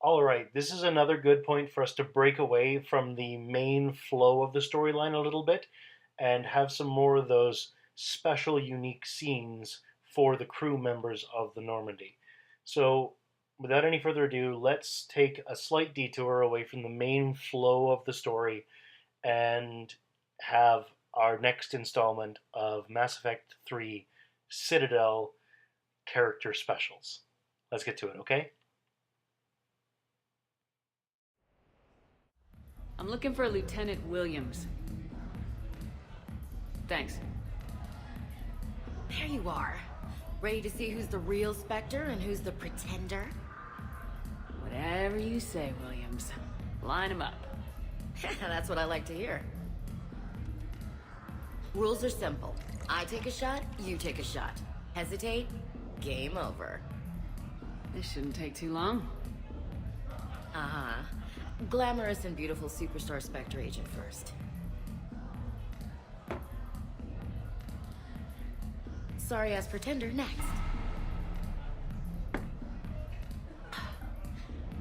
All right, this is another good point for us to break away from the main flow of the storyline a little bit and have some more of those special, unique scenes for the crew members of the Normandy. So, without any further ado, let's take a slight detour away from the main flow of the story and have our next installment of Mass Effect 3 Citadel character specials. Let's get to it, okay? I'm looking for Lieutenant Williams. Thanks. There you are. Ready to see who's the real Spectre and who's the pretender? Whatever you say, Williams. Line 'em up. That's what I like to hear. Rules are simple. I take a shot, you take a shot. Hesitate, game over. This shouldn't take too long. Uh-huh. Glamorous and beautiful superstar Spectre agent first. Sorry-ass pretender next.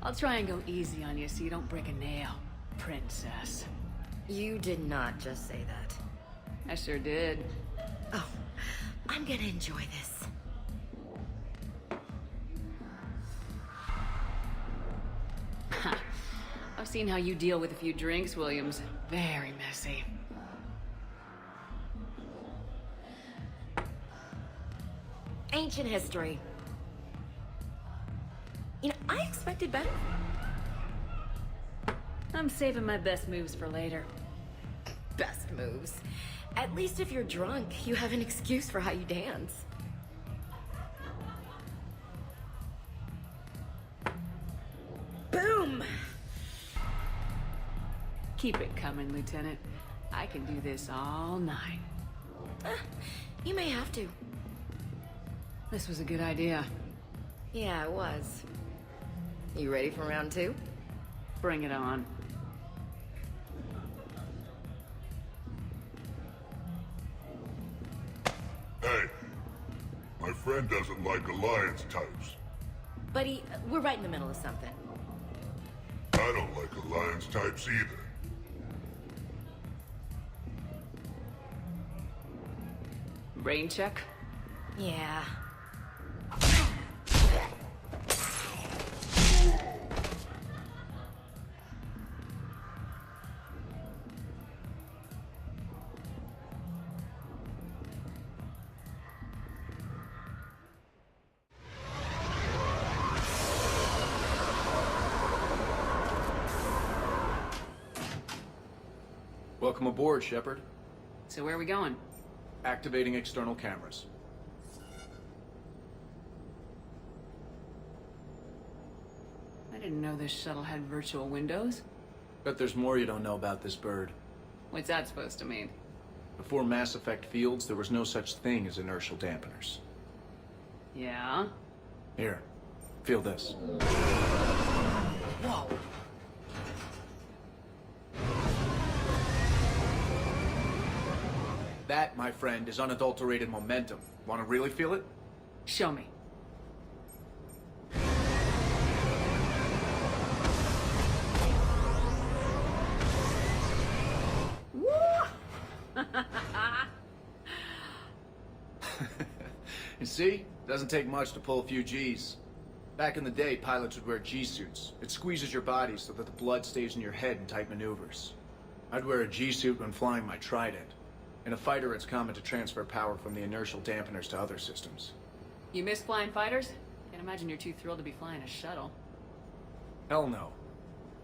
I'll try and go easy on you so you don't break a nail, princess. You did not just say that. I sure did. Oh, I'm gonna enjoy this. I've seen how you deal with a few drinks, Williams. Very messy. Ancient history. You know, I expected better. I'm saving my best moves for later. Best moves. At least if you're drunk, you have an excuse for how you dance. Boom! Keep it coming, Lieutenant. I can do this all night. You may have to. This was a good idea. Yeah, it was. You ready for round two? Bring it on. Hey, my friend doesn't like alliance types. Buddy, we're right in the middle of something. I don't like alliance types either. Brain check? Yeah. Welcome aboard, Shepard. So where are we going? Activating external cameras. I didn't know this shuttle had virtual windows. Bet there's more you don't know about this bird. What's that supposed to mean? Before Mass Effect fields, there was no such thing as inertial dampeners. Yeah? Here, feel this. Whoa. That, my friend, is unadulterated momentum. Want to really feel it? Show me. You see? Doesn't take much to pull a few G's. Back in the day, pilots would wear G-suits. It squeezes your body so that the blood stays in your head in tight maneuvers. I'd wear a G-suit when flying my Trident. In a fighter, it's common to transfer power from the inertial dampeners to other systems. You miss flying fighters? Can't imagine you're too thrilled to be flying a shuttle. Hell no.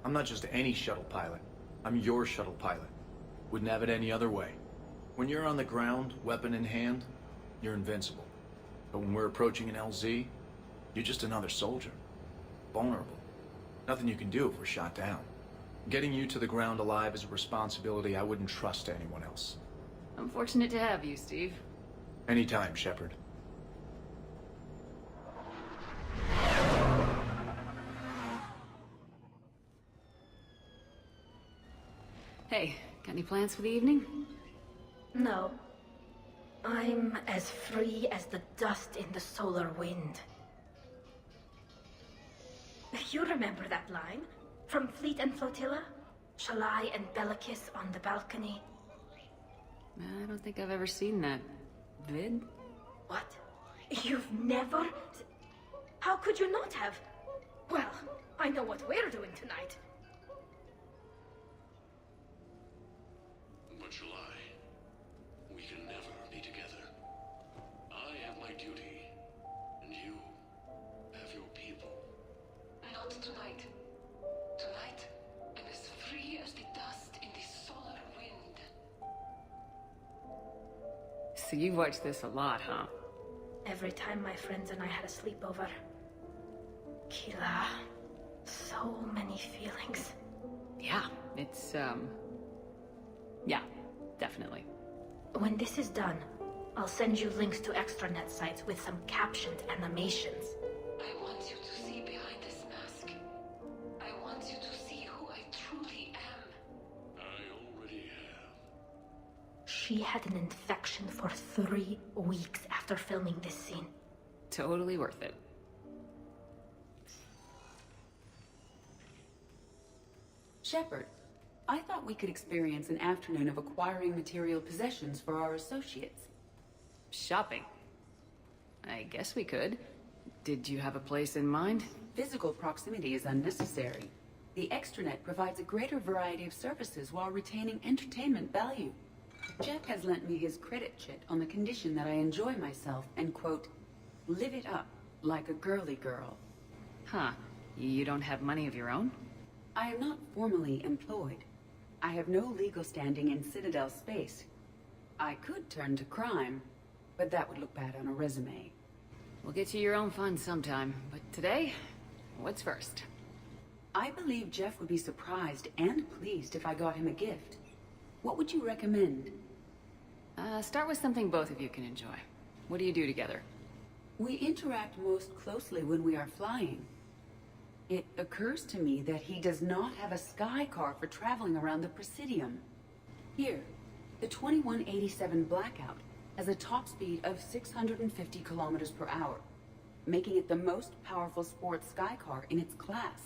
I'm not just any shuttle pilot. I'm your shuttle pilot. Wouldn't have it any other way. When you're on the ground, weapon in hand, you're invincible. But when we're approaching an LZ, you're just another soldier. Vulnerable. Nothing you can do if we're shot down. Getting you to the ground alive is a responsibility I wouldn't trust to anyone else. I'm fortunate to have you, Steve. Anytime, Shepard. Hey, got any plans for the evening? No. I'm as free as the dust in the solar wind. You remember that line? From Fleet and Flotilla? Shalai and Bellicus on the balcony. I don't think I've ever seen that. Vid? What? You've never... How could you not have? Well, I know what we're doing tonight. But Shalai, we can never be together. I have my duty, and you have your people. Not tonight. Tonight, I'm as free as the dust in the solar wind. So you've watched this a lot, huh? Every time my friends and I had a sleepover. Kila. So many feelings. Yeah, it's, yeah, definitely. When this is done, I'll send you links to extranet sites with some captioned animations. I want you to see behind this mask. I want you to see who I truly am. I already have. She had an infection for 3 weeks after filming this scene. Totally worth it. Shepard, I thought we could experience an afternoon of acquiring material possessions for our associates. Shopping. I guess we could. Did you have a place in mind? Physical proximity is unnecessary. The extranet provides a greater variety of services while retaining entertainment value. Jeff has lent me his credit chit on the condition that I enjoy myself and, quote, live it up like a girly girl. Huh. You don't have money of your own? I am not formally employed. I have no legal standing in Citadel space. I could turn to crime, but that would look bad on a resume. We'll get you your own fun sometime, but today, what's first? I believe Jeff would be surprised and pleased if I got him a gift. What would you recommend? Start with something both of you can enjoy. What do you do together? We interact most closely when we are flying. It occurs to me that he does not have a sky car for traveling around the Presidium. Here, the 2187 Blackout has a top speed of 650 kilometers per hour, making it the most powerful sports sky car in its class.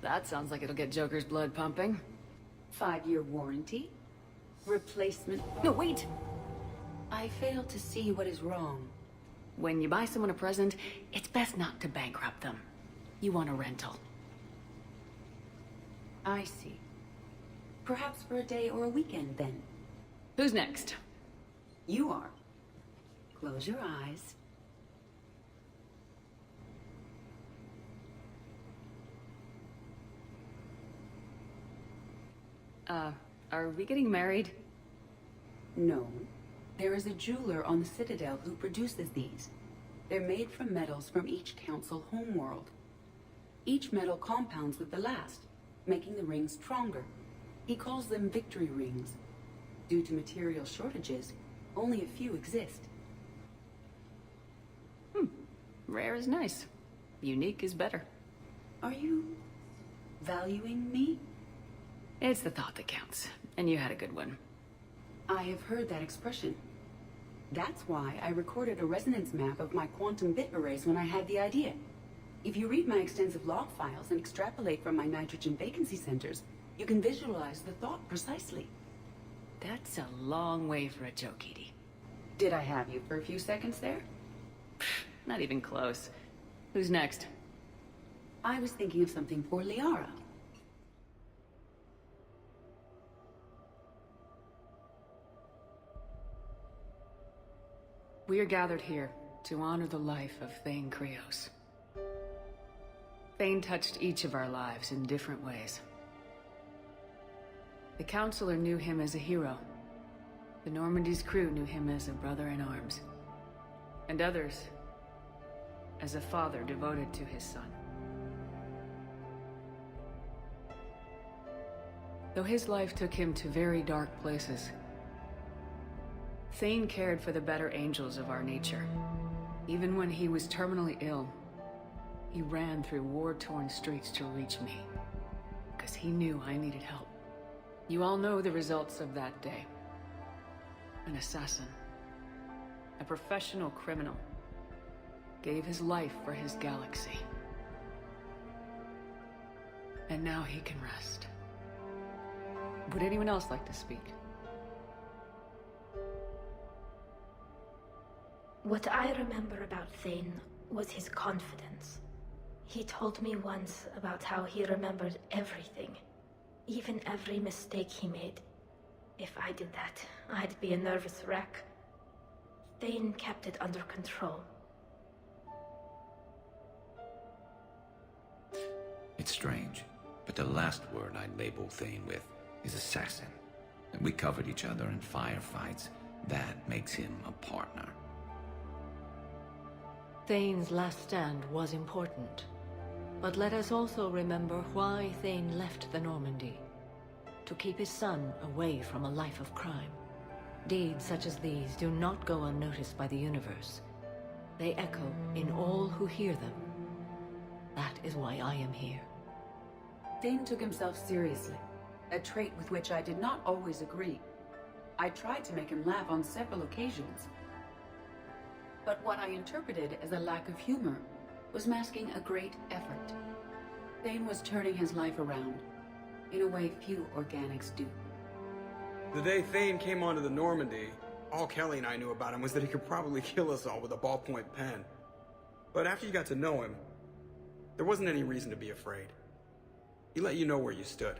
That sounds like it'll get Joker's blood pumping. 5-year warranty? Replacement? No, wait! I fail to see what is wrong. When you buy someone a present, it's best not to bankrupt them. You want a rental. I see. Perhaps for a day or a weekend, then. Who's next? You are. Close your eyes. Are we getting married? No. There is a jeweler on the Citadel who produces these. They're made from metals from each council homeworld. Each metal compounds with the last, making the rings stronger. He calls them victory rings. Due to material shortages, only a few exist. Rare is nice. Unique is better. Are you valuing me? It's the thought that counts, and you had a good one. I have heard that expression. That's why I recorded a resonance map of my quantum bit arrays when I had the idea. If you read my extensive log files and extrapolate from my nitrogen vacancy centers, you can visualize the thought precisely. That's a long way for a joke, Edie. Did I have you for a few seconds there? Not even close. Who's next? I was thinking of something for Liara. We are gathered here to honor the life of Thane Krios. Thane touched each of our lives in different ways. The Counselor knew him as a hero. The Normandy's crew knew him as a brother in arms. And others as a father devoted to his son. Though his life took him to very dark places, Thane cared for the better angels of our nature. Even when he was terminally ill, he ran through war-torn streets to reach me, because he knew I needed help. You all know the results of that day. An assassin, a professional criminal, gave his life for his galaxy. And now he can rest. Would anyone else like to speak? What I remember about Thane was his confidence. He told me once about how he remembered everything, even every mistake he made. If I did that, I'd be a nervous wreck. Thane kept it under control. It's strange, but the last word I'd label Thane with is assassin. And we covered each other in firefights. That makes him a partner. Thane's last stand was important. But let us also remember why Thane left the Normandy. To keep his son away from a life of crime. Deeds such as these do not go unnoticed by the universe. They echo in all who hear them. That is why I am here. Thane took himself seriously, a trait with which I did not always agree. I tried to make him laugh on several occasions. But what I interpreted as a lack of humor was masking a great effort. Thane was turning his life around, in a way few organics do. The day Thane came onto the Normandy, all Kelly and I knew about him was that he could probably kill us all with a ballpoint pen. But after you got to know him, there wasn't any reason to be afraid. He let you know where you stood.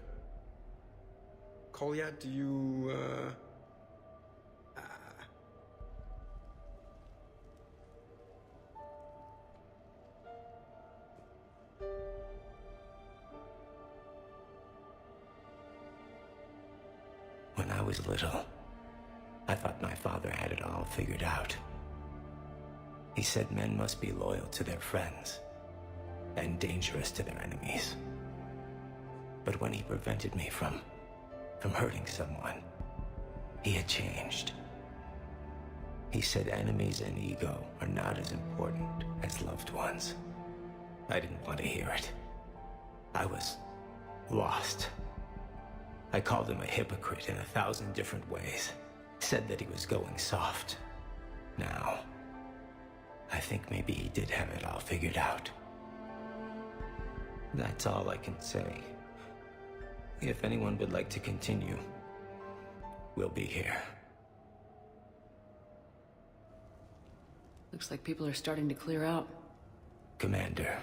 Kolyat, do you, When I was little, I thought my father had it all figured out. He said men must be loyal to their friends and dangerous to their enemies. But when he prevented me from hurting someone, he had changed. He said enemies and ego are not as important as loved ones. I didn't want to hear it. I was lost. I called him a hypocrite in 1,000 different ways. Said that he was going soft. Now, I think maybe he did have it all figured out. That's all I can say. If anyone would like to continue, we'll be here. Looks like people are starting to clear out. Commander,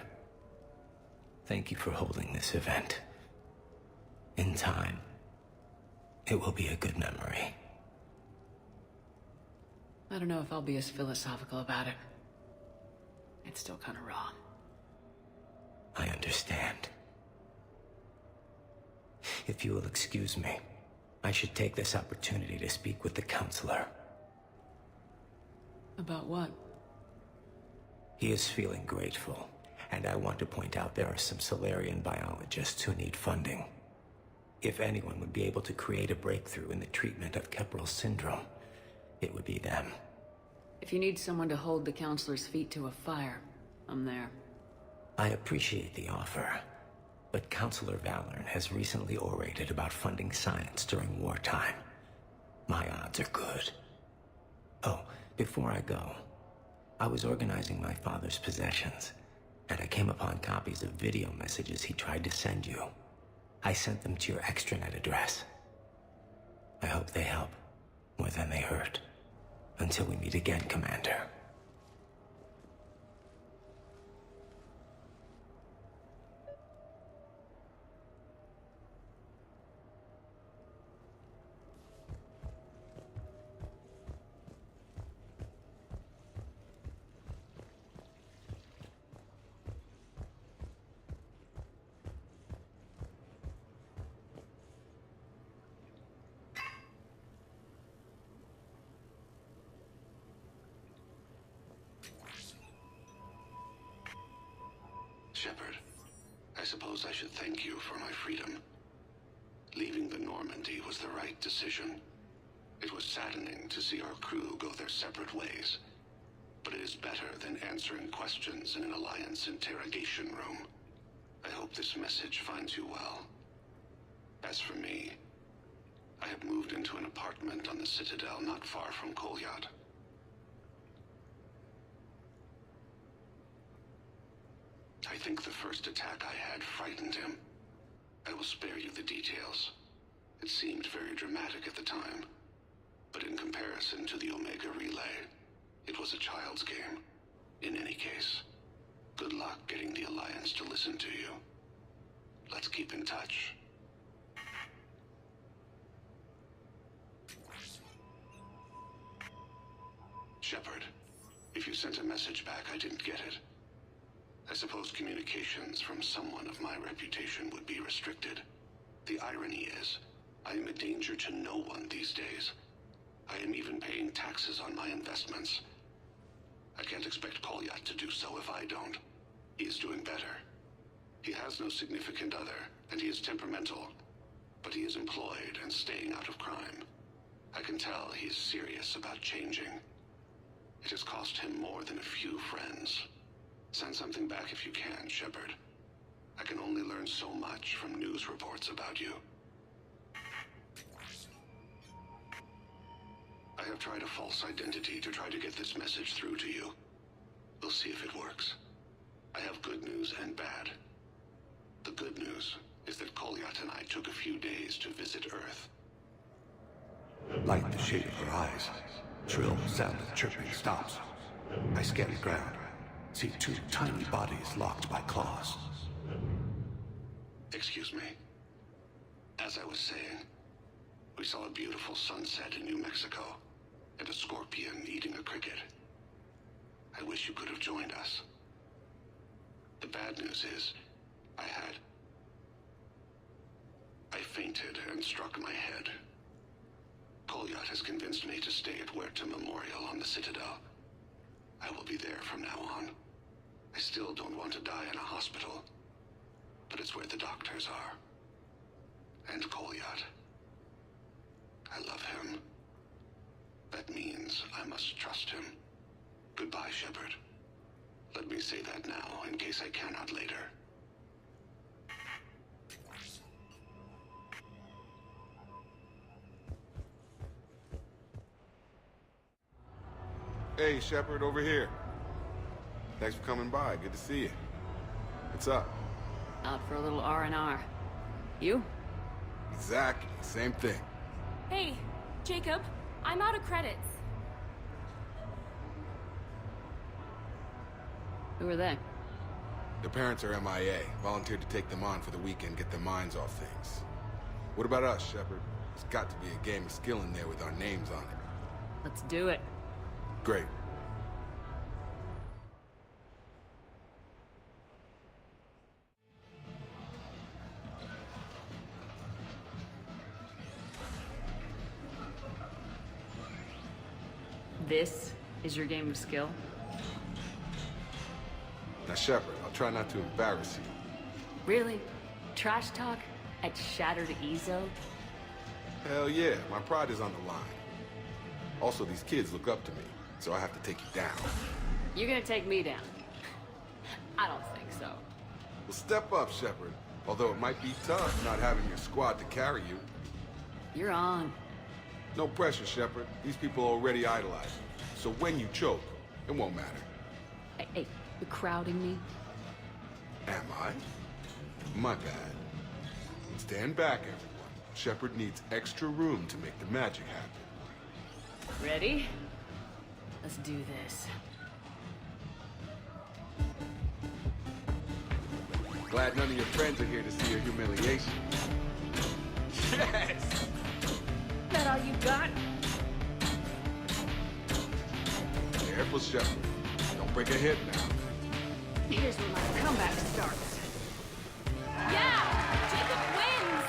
thank you for holding this event. In time, it will be a good memory. I don't know if I'll be as philosophical about it. It's still kind of raw. I understand. If you will excuse me, I should take this opportunity to speak with the counselor. About what? He is feeling grateful, and I want to point out there are some Solarian biologists who need funding. If anyone would be able to create a breakthrough in the treatment of Kepral syndrome, it would be them. If you need someone to hold the counselor's feet to a fire, I'm there. I appreciate the offer, but Counselor Valorn has recently orated about funding science during wartime. My odds are good. Oh, before I go, I was organizing my father's possessions, and I came upon copies of video messages he tried to send you. I sent them to your extranet address. I hope they help, more than they hurt. Until we meet again, Commander. Shepard, I suppose I should thank you for my freedom. Leaving the Normandy was the right decision. It was saddening to see our crew go their separate ways, but it is better than answering questions in an Alliance interrogation room. I hope this message finds you well. As for me, I have moved into an apartment on the Citadel not far from Kolyat. I think the first attack I had frightened him. I will spare you the details. It seemed very dramatic at the time, but in comparison to the Omega Relay, it was a child's game. In any case, good luck getting the Alliance to listen to you. Let's keep in touch. Shepard, if you sent a message back, I didn't get it. I suppose communications from someone of my reputation would be restricted. The irony is, I am a danger to no one these days. I am even paying taxes on my investments. I can't expect Kolyat to do so if I don't. He is doing better. He has no significant other, and he is temperamental. But he is employed and staying out of crime. I can tell he is serious about changing. It has cost him more than a few friends. Send something back if you can, Shepard. I can only learn so much from news reports about you. I have tried a false identity to try to get this message through to you. We'll see if it works. I have good news and bad. The good news is that Kolyat and I took a few days to visit Earth. Light the shade of her eyes. Shrill sound of chirping stops. I scan the ground. See two tiny bodies locked by claws. Excuse me. As I was saying, we saw a beautiful sunset in New Mexico, and a scorpion eating a cricket. I wish you could have joined us. The bad news is, I fainted and struck my head. Kolyat has convinced me to stay at Huerta Memorial on the Citadel. I will be there from now on. I still don't want to die in a hospital, but it's where the doctors are. And Kolyat. I love him. That means I must trust him. Goodbye, Shepard. Let me say that now, in case I cannot later. Hey, Shepard, over here. Thanks for coming by. Good to see you. What's up? Out for a little R&R. You? Exactly. Same thing. Hey, Jacob. I'm out of credits. Who are they? The parents are MIA. Volunteered to take them on for the weekend, get their minds off things. What about us, Shepard? There's got to be a game of skill in there with our names on it. Let's do it. Great. This is your game of skill? Now, Shepard, I'll try not to embarrass you. Really? Trash talk at Shattered Eezo? Hell yeah, my pride is on the line. Also, these kids look up to me, so I have to take you down. You're gonna take me down? I don't think so. Well, step up, Shepard. Although it might be tough not having your squad to carry you. You're on. No pressure, Shepard. These people already idolize you. So when you choke, it won't matter. Hey, you're crowding me? Am I? My bad. Stand back, everyone. Shepard needs extra room to make the magic happen. Ready? Let's do this. Glad none of your friends are here to see your humiliation. Yes! That all you got? Careful, Shepard. Don't break a hip now. Here's where my comeback starts. Yeah! Jacob wins!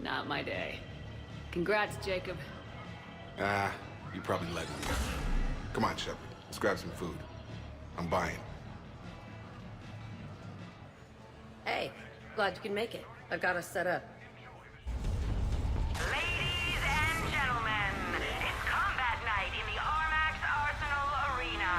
Not my day. Congrats, Jacob. You probably let me. Come on, Shepard. Let's grab some food. I'm buying. Hey, glad you can make it. I've got us set up. Ladies and gentlemen, it's combat night in the Armax Arsenal Arena.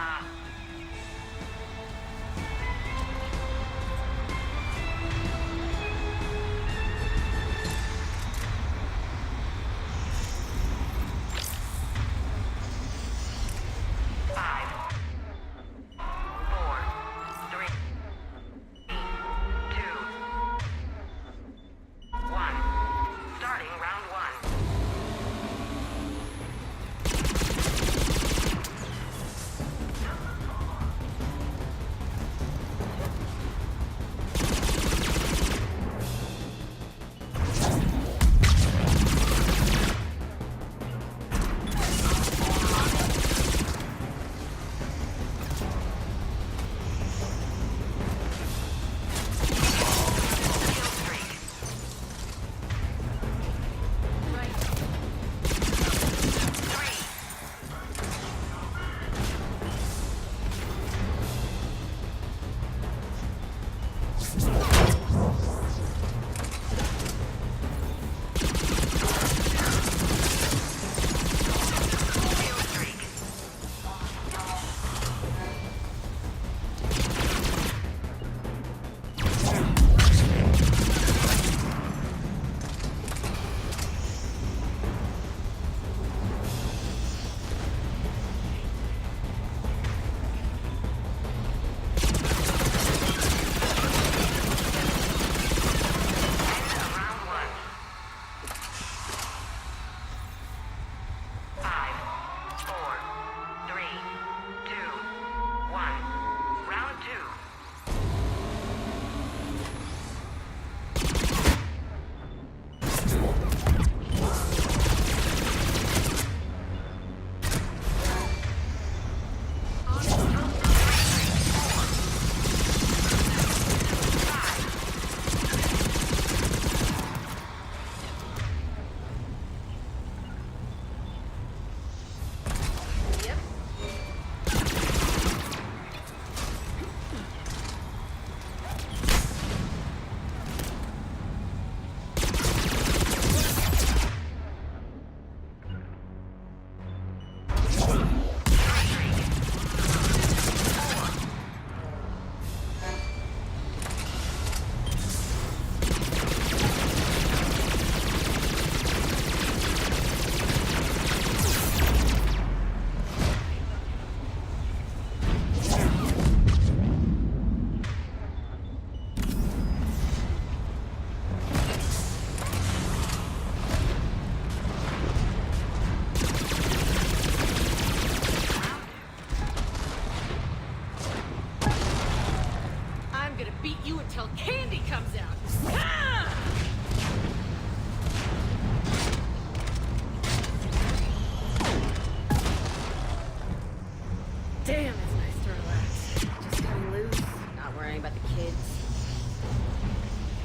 beat you until candy comes out. Ah! Damn, it's nice to relax. Just cutting loose, not worrying about the kids.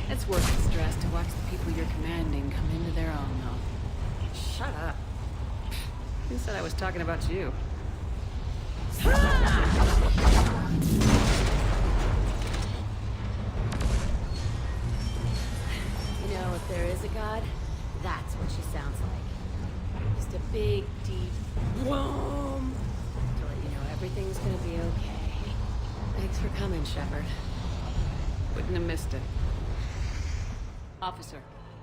It's worth the stress to watch the people you're commanding come into their own, though. Shut up. Who said I was talking about you? You know, if there is a god, that's what she sounds like. Just a big, deep whoom to let you know everything's gonna be okay. Thanks for coming, Shepard. Wouldn't have missed it. Officer,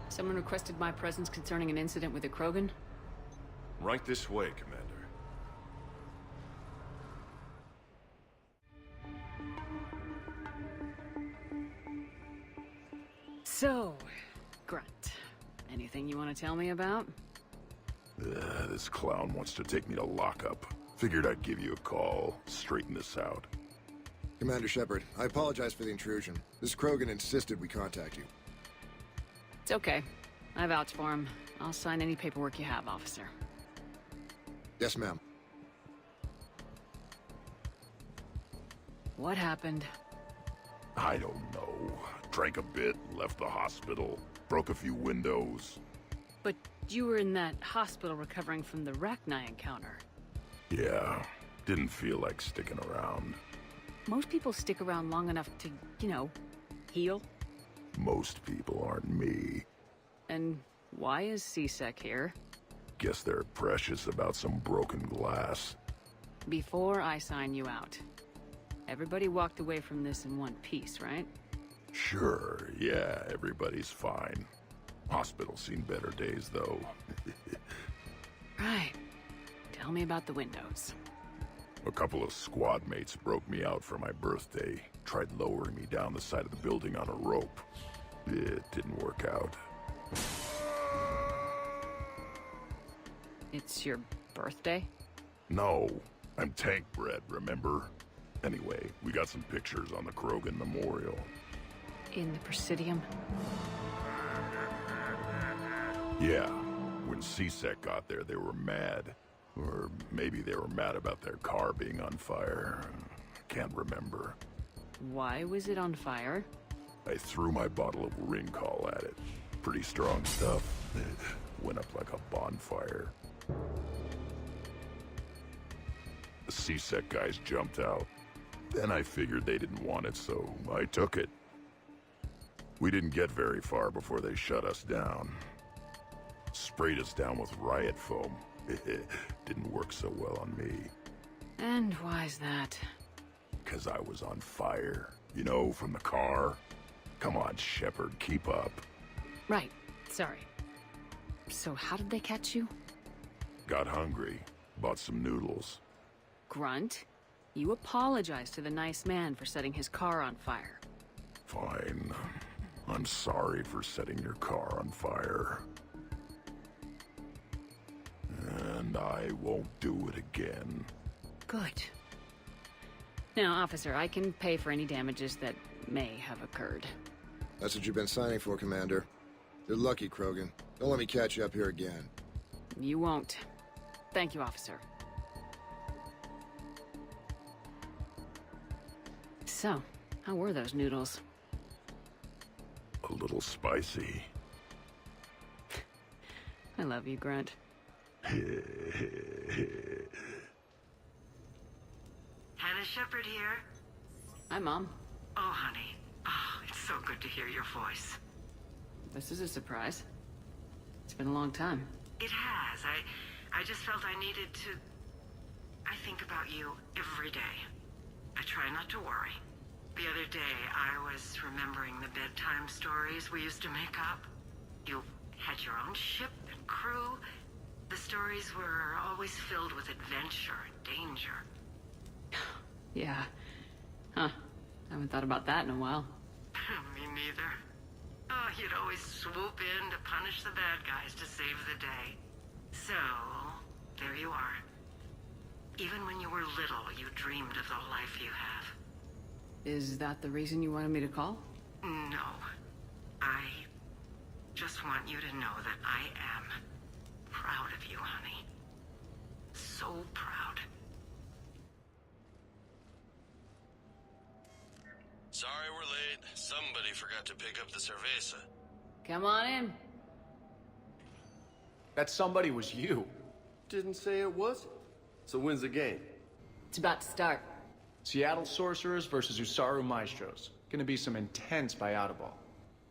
someone requested my presence concerning an incident with the Krogan. Right this way, Commander. So, Grunt, anything you want to tell me about? This clown wants to take me to lockup. Figured I'd give you a call, straighten this out. Commander Shepard, I apologize for the intrusion. This Krogan insisted we contact you. It's okay. I vouch for him. I'll sign any paperwork you have, officer. Yes, ma'am. What happened? I don't know. Drank a bit, left the hospital, broke a few windows. But you were in that hospital recovering from the Rachni encounter. Yeah, didn't feel like sticking around. Most people stick around long enough to, you know, heal. Most people aren't me. And why is C-Sec here? Guess they're precious about some broken glass. Before I sign you out, everybody walked away from this in one piece, right? Sure, yeah, everybody's fine. Hospital's seen better days, though. Right. Tell me about the windows. A couple of squad mates broke me out for my birthday. Tried lowering me down the side of the building on a rope. It didn't work out. It's your birthday? No, I'm tank bred, remember? Anyway, we got some pictures on the Krogan Memorial. In the Presidium? Yeah, when C-Sec got there, they were mad. Or maybe they were mad about their car being on fire. Can't remember. Why was it on fire? I threw my bottle of Ringcall at it. Pretty strong stuff. Went up like a bonfire. The C-Sec guys jumped out. Then I figured they didn't want it, so I took it. We didn't get very far before they shut us down. Sprayed us down with riot foam. Didn't work so well on me. And why's that? 'Cause I was on fire. You know, from the car. Come on, Shepard, keep up. Right. Sorry. So how did they catch you? Got hungry. Bought some noodles. Grunt, you apologized to the nice man for setting his car on fire. Fine. I'm sorry for setting your car on fire. And I won't do it again. Good. Now, officer, I can pay for any damages that may have occurred. That's what you've been signing for, Commander. You're lucky, Krogan. Don't let me catch you up here again. You won't. Thank you, officer. So, how were those noodles? A little spicy. I love you, Grunt. Hannah Shepard here. Hi, Mom. Oh, honey. Oh, it's so good to hear your voice. This is a surprise. It's been a long time. It has. I just felt I needed to... I think about you every day. I try not to worry. The other day, I was remembering the bedtime stories we used to make up. You had your own ship and crew. The stories were always filled with adventure and danger. Yeah. Huh. I haven't thought about that in a while. Me neither. Oh, you'd always swoop in to punish the bad guys to save the day. So, there you are. Even when you were little, you dreamed of the life you have. Is that the reason you wanted me to call? No. I just want you to know that I am proud of you, honey. So proud. Sorry we're late. Somebody forgot to pick up the cerveza. Come on in. That somebody was you. Didn't say it was. So when's the game? It's about to start. Seattle Sorcerers versus Usaru Maestros. Gonna be some intense buyout ball.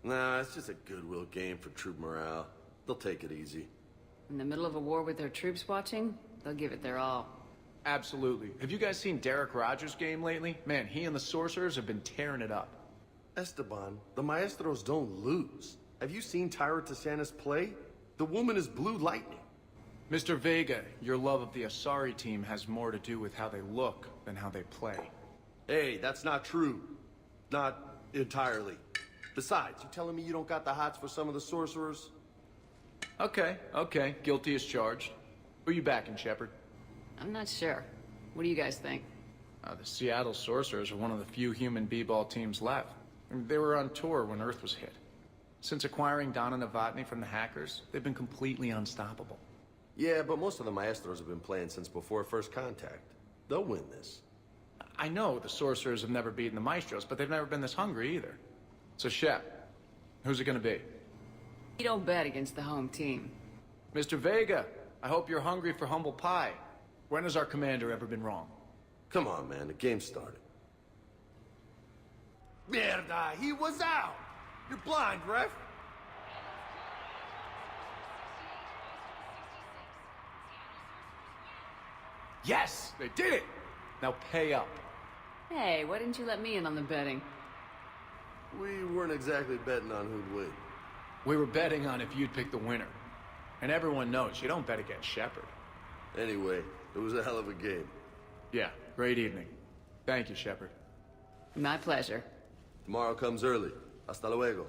Nah, it's just a goodwill game for troop morale. They'll take it easy. In the middle of a war with their troops watching, they'll give it their all. Absolutely. Have you guys seen Derek Rogers' game lately? Man, he and the Sorcerers have been tearing it up. Esteban, the Maestros don't lose. Have you seen Tyra Tassanis play? The woman is blue lightning. Mr. Vega, your love of the Asari team has more to do with how they look than how they play. Hey, that's not true. Not entirely. Besides, you telling me you don't got the hots for some of the sorcerers? Okay. Guilty as charged. Who you backing, Shepard? I'm not sure. What do you guys think? The Seattle Sorcerers are one of the few human b-ball teams left. They were on tour when Earth was hit. Since acquiring Donna Novotny from the hackers, they've been completely unstoppable. Yeah, but most of the Maestros have been playing since before first contact. They'll win this. I know the Sorcerers have never beaten the Maestros, but they've never been this hungry either. So, Shep, who's it gonna be? You don't bet against the home team. Mr. Vega, I hope you're hungry for humble pie. When has our commander ever been wrong? Come on, man, the game started. Mierda, he was out! You're blind, ref! Yes, they did it! Now pay up. Hey, why didn't you let me in on the betting? We weren't exactly betting on who'd win. We were betting on if you'd pick the winner. And everyone knows you don't bet against Shepard. Anyway, it was a hell of a game. Yeah, great evening. Thank you, Shepard. My pleasure. Tomorrow comes early. Hasta luego.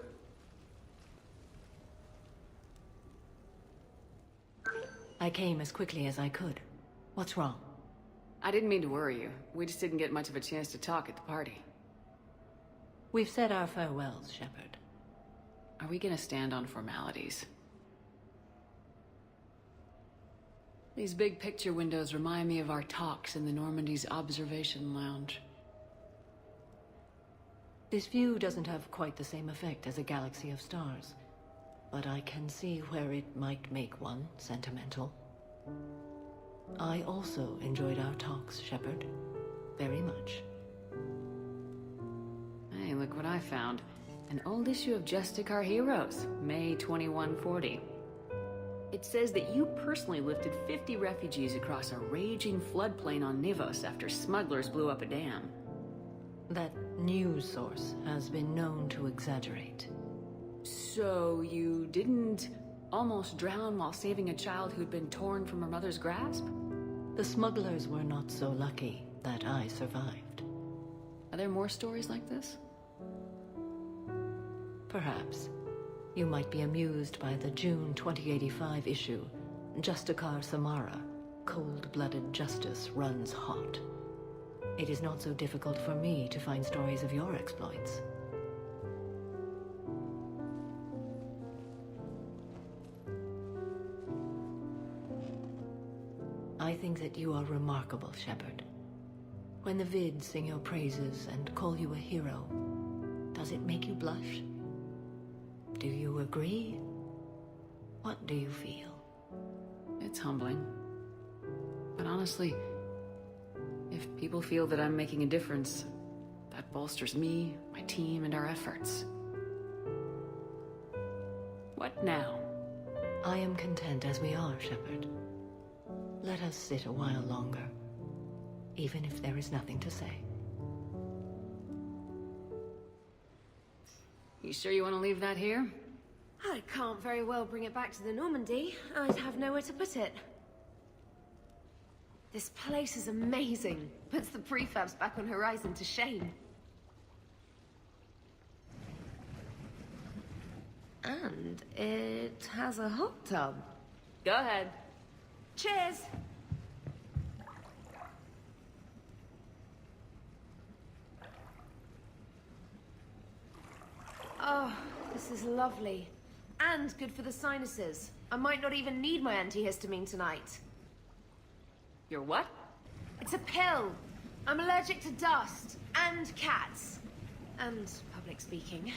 I came as quickly as I could. What's wrong? I didn't mean to worry you. We just didn't get much of a chance to talk at the party. We've said our farewells, Shepard. Are we gonna stand on formalities? These big picture windows remind me of our talks in the Normandy's observation lounge. This view doesn't have quite the same effect as a galaxy of stars, but I can see where it might make one sentimental. I also enjoyed our talks, Shepard. Very much. Hey, look what I found. An old issue of Justice Our Heroes, May 2140. It says that you personally lifted 50 refugees across a raging floodplain on Nivos after smugglers blew up a dam. That news source has been known to exaggerate. So you didn't almost drown while saving a child who'd been torn from her mother's grasp? The smugglers were not so lucky that I survived. Are there more stories like this? Perhaps. You might be amused by the June 2085 issue, Justicar Samara, Cold-Blooded Justice Runs Hot. It is not so difficult for me to find stories of your exploits. I think that you are remarkable, Shepard. When the vids sing your praises and call you a hero, does it make you blush? Do you agree? What do you feel? It's humbling. But honestly, if people feel that I'm making a difference, that bolsters me, my team, and our efforts. What now? I am content as we are, Shepard. Let us sit a while longer, even if there is nothing to say. You sure you want to leave that here? I can't very well bring it back to the Normandy. I'd have nowhere to put it. This place is amazing. Puts the prefabs back on Horizon to shame. And it has a hot tub. Go ahead. Cheers! this is lovely. And good for the sinuses. I might not even need my antihistamine tonight. Your what? It's a pill. I'm allergic to dust. And cats. And public speaking.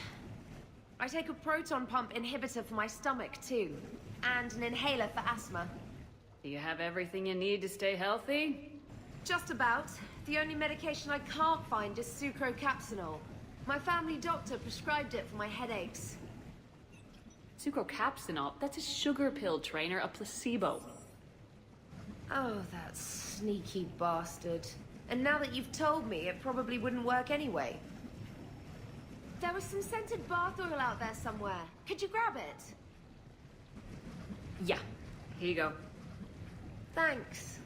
I take a proton pump inhibitor for my stomach, too. And an inhaler for asthma. Do you have everything you need to stay healthy? Just about. The only medication I can't find is sucrocapsinol. My family doctor prescribed it for my headaches. Sucrocapsinol? That's a sugar pill, Traynor, a placebo. Oh, that sneaky bastard. And now that you've told me, it probably wouldn't work anyway. There was some scented bath oil out there somewhere. Could you grab it? Yeah. Here you go. Thanks.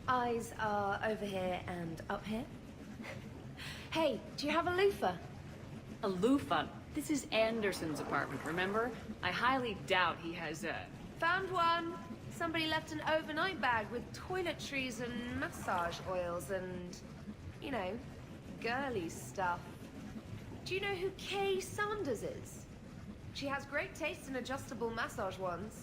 Eyes are over here and up here. Hey, do you have a loofah? A loofah? This is Anderson's apartment, remember? I highly doubt he has a... Found one. Somebody left an overnight bag with toiletries and massage oils and, you know, girly stuff. Do you know who Kay Sanders is? She has great taste in adjustable massage ones.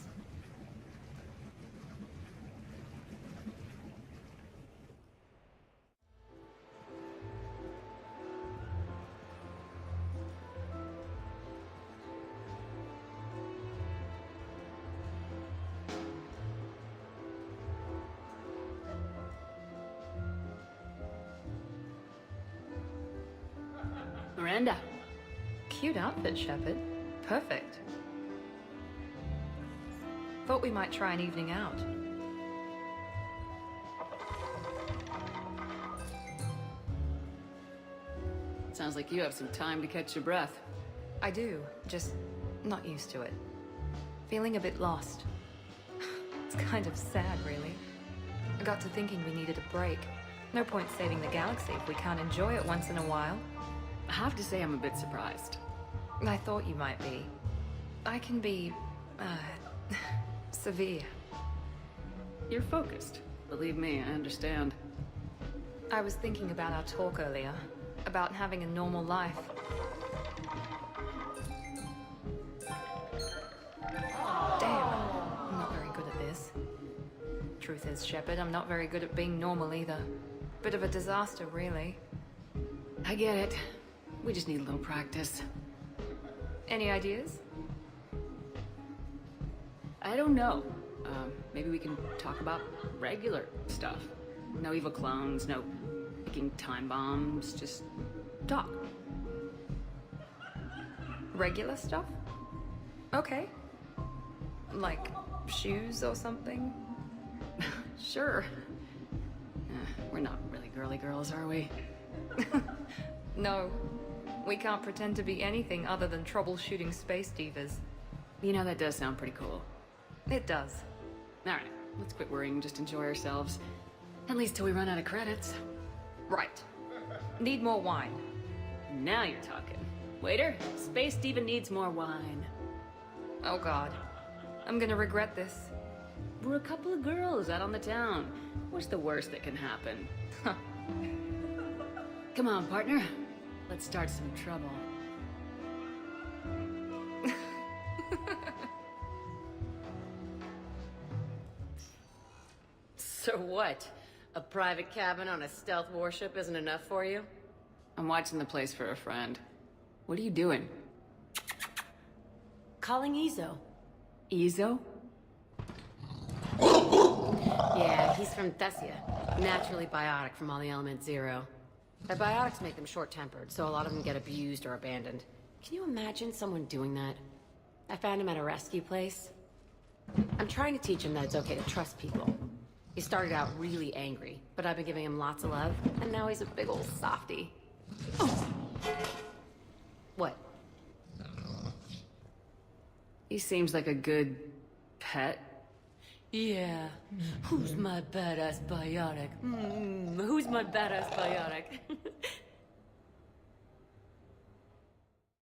Miranda. Cute outfit, Shepard. Perfect. Thought we might try an evening out. Sounds like you have some time to catch your breath. I do, just not used to it. Feeling a bit lost. It's kind of sad, really. I got to thinking we needed a break. No point saving the galaxy if we can't enjoy it once in a while. I have to say I'm a bit surprised. I thought you might be. I can be, severe. You're focused. Believe me, I understand. I was thinking about our talk earlier. About having a normal life. Damn, I'm not very good at this. Truth is, Shepard, I'm not very good at being normal either. Bit of a disaster, really. I get it. We just need a little practice. Any ideas? I don't know. Maybe we can talk about regular stuff. No evil clones, no making time bombs, just talk. Regular stuff? Okay. Like shoes or something? Sure. We're not really girly girls, are we? No. We can't pretend to be anything other than troubleshooting space divas. You know, that does sound pretty cool. It does. Alright, let's quit worrying and just enjoy ourselves. At least till we run out of credits. Right. Need more wine. Now you're talking. Waiter, Space Diva needs more wine. Oh god. I'm gonna regret this. We're a couple of girls out on the town. What's the worst that can happen? Come on, partner. Let's start some trouble. So what? A private cabin on a stealth warship isn't enough for you? I'm watching the place for a friend. What are you doing? Calling Eezo. Eezo? Yeah, he's from Thessia. Naturally biotic from all the element zero. Their biotics make them short-tempered, so a lot of them get abused or abandoned. Can you imagine someone doing that? I found him at a rescue place. I'm trying to teach him that it's okay to trust people. He started out really angry, but I've been giving him lots of love, and now he's a big old softie. Oh. What? He seems like a good pet. Yeah. Who's my badass biotic? Who's my badass biotic?